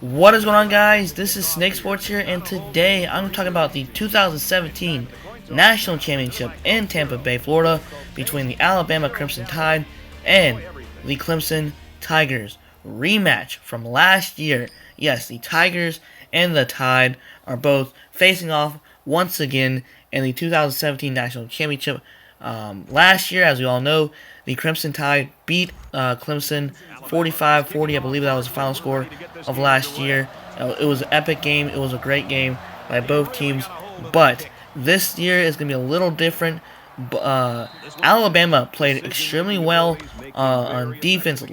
What is going on, guys? This is Snake Sports here, and today I'm talking about the 2017 National Championship in Tampa Bay, Florida, between the Alabama Crimson Tide and the Clemson Tigers. Rematch from last year. Yes, the Tigers and the Tide are both facing off once again in the 2017 National Championship. Last year, as we all know, the Crimson Tide beat Clemson 45-40. I believe that was the final score of last year. It was an epic game. It was a great game by both teams. But this year is going to be a little different. Alabama played extremely well on defense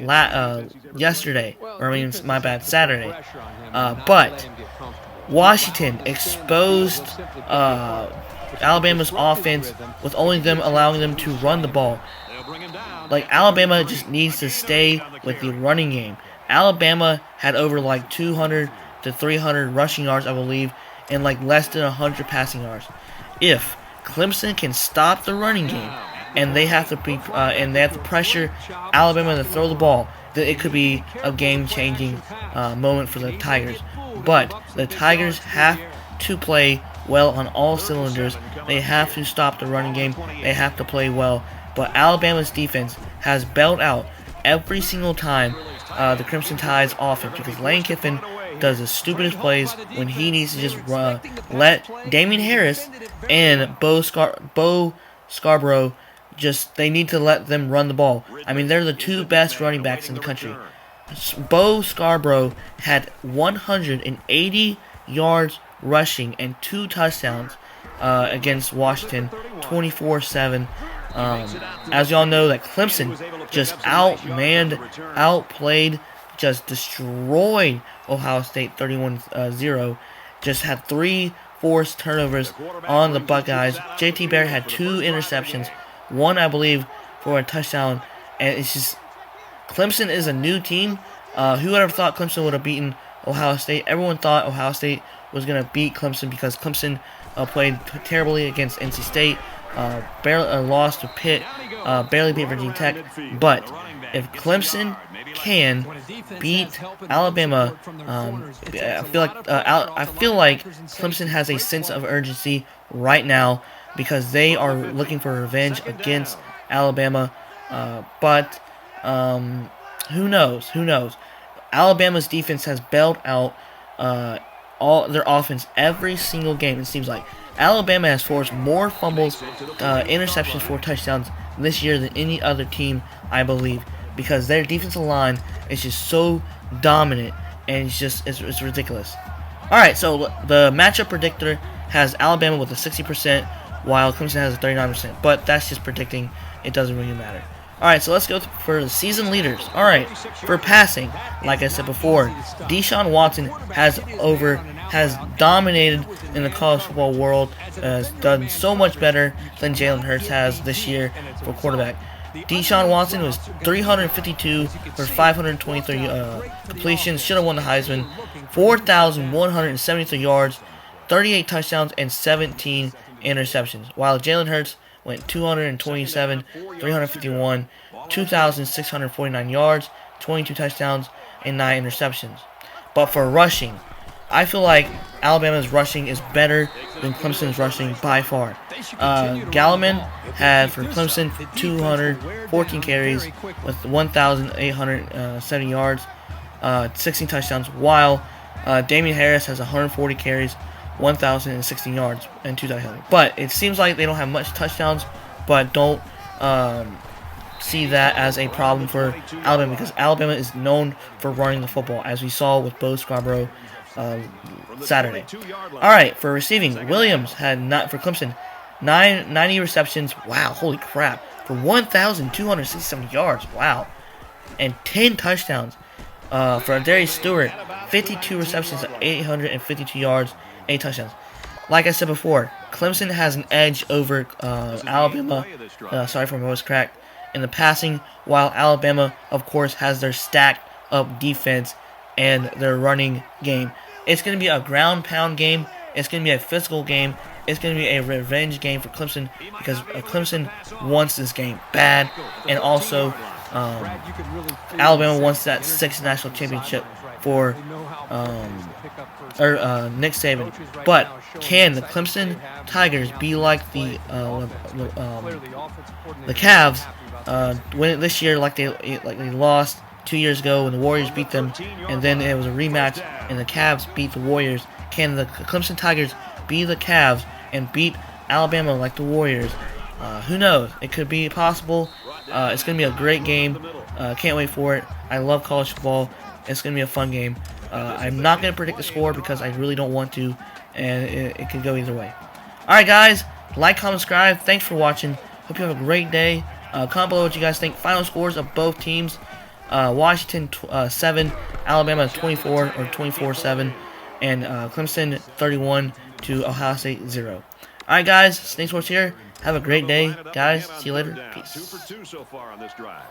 yesterday. Or I mean, my bad, Saturday. But Washington exposed Alabama's offense with only them allowing them to run the ball. Like, Alabama just needs to stay with the running game. Alabama had over like 200 to 300 rushing yards, I believe, and like less than 100 passing yards. If Clemson can stop the running game and they have to pressure Alabama to throw the ball, then it could be a game-changing moment for the Tigers. But the Tigers have to play well on all cylinders. They have to stop the running game. They have to play well. But Alabama's defense has bailed out every single time the Crimson Tide's offense, because Lane Kiffin does the stupidest plays when he needs to just let Damien Harris and Bo Scarborough they need to let them run the ball. I mean, they're the two best running backs in the country. Bo Scarborough had 180 yards rushing and 2 touchdowns against Washington, 24-7. As y'all know, that Clemson just outplayed, just destroyed Ohio State 31-0. Just had 3 forced turnovers on the Buckeyes. JT Barrett had 2 interceptions, one, I believe, for a touchdown. And it's just, Clemson is a new team. Who would have thought Clemson would have beaten Ohio State? Everyone thought Ohio State was going to beat Clemson because Clemson played terribly against NC State. Barely lost to Pitt, barely beat Virginia Tech. But if Clemson can beat Alabama, I feel like Clemson has a sense of urgency right now because they are looking for revenge against Alabama. But who knows? Who knows? Alabama's defense has bailed out all their offense every single game. It seems like Alabama has forced more fumbles, interceptions for touchdowns this year than any other team, I believe, because their defensive line is just so dominant, and it's ridiculous. All right, so the matchup predictor has Alabama with a 60%, while Clemson has a 39%. But that's just predicting; it doesn't really matter. Alright, so let's go for the season leaders. Alright, for passing, like I said before, Deshaun Watson has dominated in the college football world, has done so much better than Jalen Hurts has this year for quarterback. Deshaun Watson was 352 for 523 completions, should have won the Heisman, 4,173 yards, 38 touchdowns, and 17 interceptions, while Jalen Hurts went 227, 351, 2,649 yards, 22 touchdowns, and 9 interceptions. But for rushing, I feel like Alabama's rushing is better than Clemson's rushing by far. Galliman had for Clemson 214 carries with 1,870 yards, 16 touchdowns, while Damien Harris has 140 carries, 1,016 yards, and 2 touchdowns. But it seems like they don't have much touchdowns, but don't see that as a problem for Alabama, because Alabama is known for running the football, as we saw with Bo Scarborough Saturday. Alright, for receiving, Williams had, for Clemson, 90 receptions, wow, holy crap, for 1,267 yards, wow, and 10 touchdowns. For Darius Stewart, 52 receptions, 852 yards, 8 touchdowns. Like I said before, Clemson has an edge over Alabama, sorry for my voice crack, in the passing, while Alabama, of course, has their stacked up defense and their running game. It's going to be a ground pound game. It's going to be a physical game. It's going to be a revenge game for Clemson, because Clemson wants this game bad, and also Alabama wants that 6th national championship for Nick Saban. But can the Clemson Tigers be like the Cavs win it this year like they lost 2 years ago when the Warriors beat them, and then it was a rematch and the Cavs beat the Warriors? Can the Clemson Tigers be the Cavs and beat Alabama like the Warriors? Who knows? It could be possible. It's going to be a great game. Can't wait for it. I love college football. It's going to be a fun game. I'm not going to predict the score because I really don't want to, and it could go either way. Alright, guys. Like, comment, subscribe. Thanks for watching. Hope you have a great day. Comment below what you guys think. Final scores of both teams. Washington 7, Alabama 24 or 24-7, and Clemson 31 to Ohio State 0. Alright, guys. Snake Sports here. Have a great day, guys. See you later. Peace. 2 for 2 so far on this drive.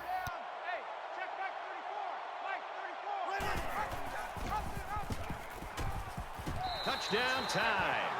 Touchdown time.